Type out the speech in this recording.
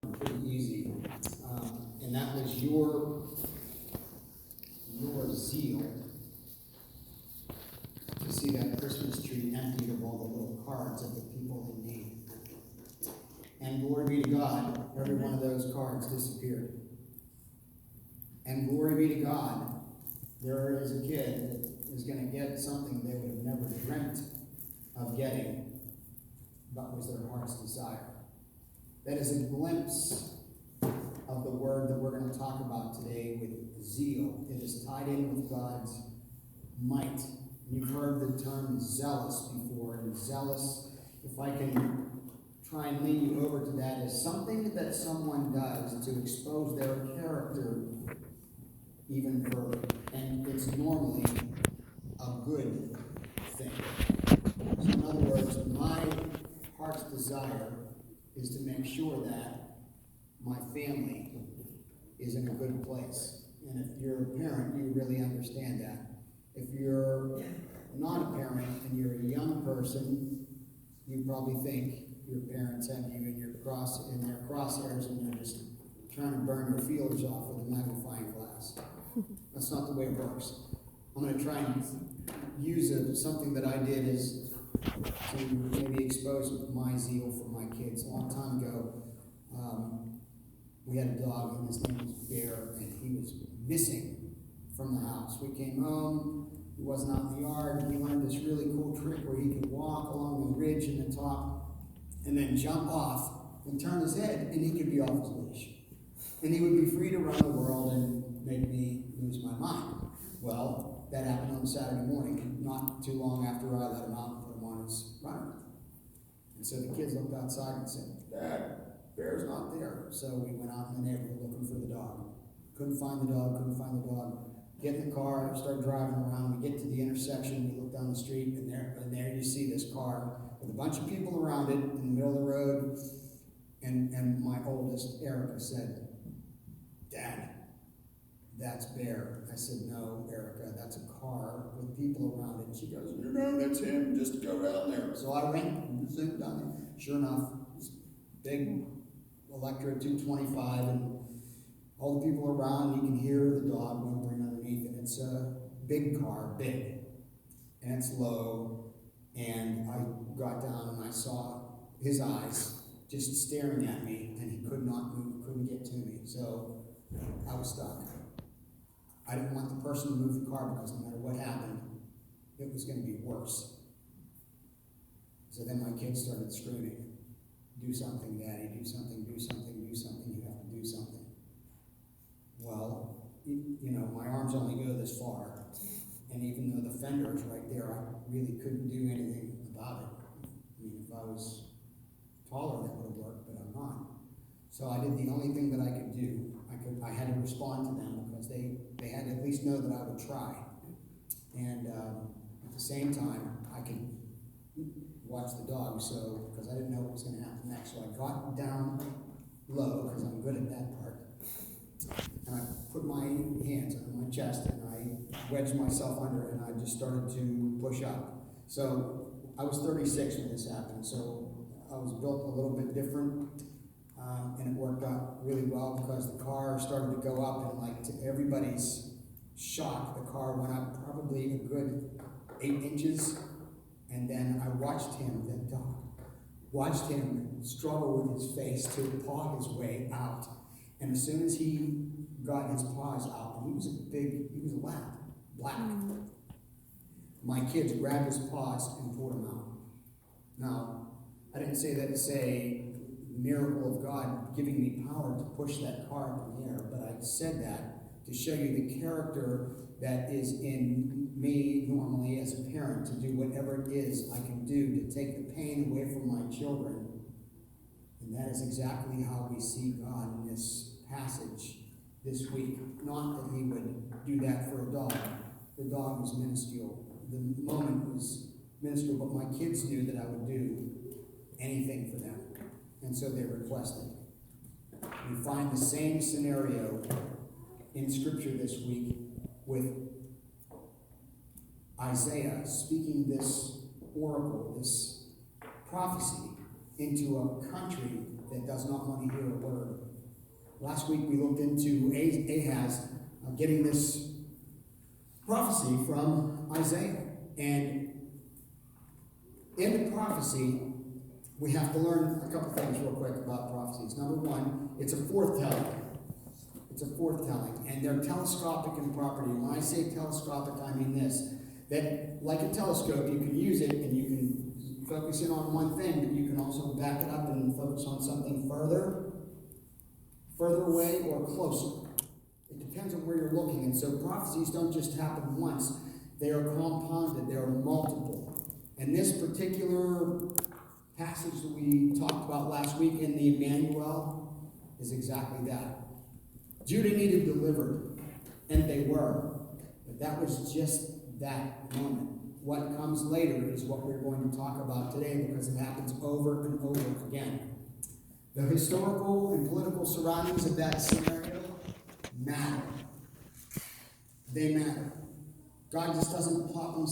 pretty easy, and that was your zeal to see that Christmas tree emptied of all the little cards of the people in need. And glory be to God, every one of those cards disappeared. And glory be to God, there is a kid that is going to get something they would have never dreamt of getting, but was their heart's desire. That is a glimpse of the word that we're going to talk about today with zeal. It is tied in with God's might. You've heard the term zealous before, and zealous, if I can try and lead you over to that, is something that someone does to expose their character even further. And it's normally a good thing. So in other words, my heart's desire is to make sure that my family is in a good place. And if you're a parent, you really understand that. If you're not a parent and you're a young person, you probably think your parents have you in their crosshairs and they're just trying to burn your feelers off with a magnifying glass. That's not the way it works. I'm going to try and use something that I did is to maybe expose my zeal for my kids. A long time ago, we had a dog, and his name was Bear, and he was missing from the house. We came home, he wasn't out in the yard, and he learned this really cool trick where he could walk along the ridge in the top, and then jump off and turn his head, and he could be off his leash. And he would be free to run the world and make me lose my mind. Well, that happened on Saturday morning, not too long after I let him out and put him on his runner. And so the kids looked outside and said, "Dad, Bear's not there." So we went out in the neighborhood looking for the dog. Couldn't find the dog. Get in the car, start driving around. We get to the intersection, we look down the street, and there you see this car with a bunch of people around it in the middle of the road. And my oldest, Erica, said, "Dad, that's Bear." I said, "No, Erica, that's a car with people around it." And she goes, "That's him, just go down there." So I went and zoomed down there. Sure enough, this big Electra 225, and all the people around, you can hear the dog whimpering underneath, and it's a big car, big, and it's low, and I got down and I saw his eyes just staring at me, and he could not move, couldn't get to me, so I was stuck. I didn't want the person to move the car because no matter what happened, it was going to be worse. So then my kids started screaming, "Do something, Daddy, do something, do something, do something, you have to do something." Well, my arms only go this far, and even though the fender is right there, I really couldn't do anything about it. I mean, if I was taller, that would have worked, but I'm not. So I did the only thing that I could do. I had to respond to them because they had to at least know that I would try. And at the same time, I could watch the dog, because I didn't know what was going to happen next. So I got down low, because I'm good at that part. And I put my hands on my chest and I wedged myself under and I just started to push up. So I was 36 when this happened, so I was built a little bit different, and it worked out really well because the car started to go up, and like to everybody's shock, the car went up probably a good 8 inches, and then I watched him, the dog, struggle with his face to paw his way out. And as soon as he got his paws out, and he was a lab, black. My kids grabbed his paws and pulled him out. Now, I didn't say that to say the miracle of God giving me power to push that car up in the air, but I said that to show you the character that is in me normally as a parent, to do whatever it is I can do to take the pain away from my children. And that is exactly how we see God in this passage this week. Not that he would do that for a dog. The dog was minuscule. The moment was minuscule, but my kids knew that I would do anything for them. And so they requested. We find the same scenario in Scripture this week with Isaiah speaking this oracle, this prophecy into a country that does not want to hear a word. Last week we looked into Ahaz getting this prophecy from Isaiah. And in the prophecy, we have to learn a couple things real quick about prophecies. Number one, it's a foretelling. It's a foretelling. And they're telescopic in property. When I say telescopic, I mean this. That, like a telescope, you can use it and you can focus in on one thing, but you can also back it up and focus on something further away or closer. It depends on where you're looking. And so prophecies don't just happen once. They are compounded. They are multiple. And this particular passage that we talked about last week in the Emmanuel is exactly that. Judah needed delivered, and they were. But that was just that moment. What comes later is what we're going to talk about today, because it happens over and over again. The historical and political surroundings of that scenario matter. They matter. God just doesn't pop himself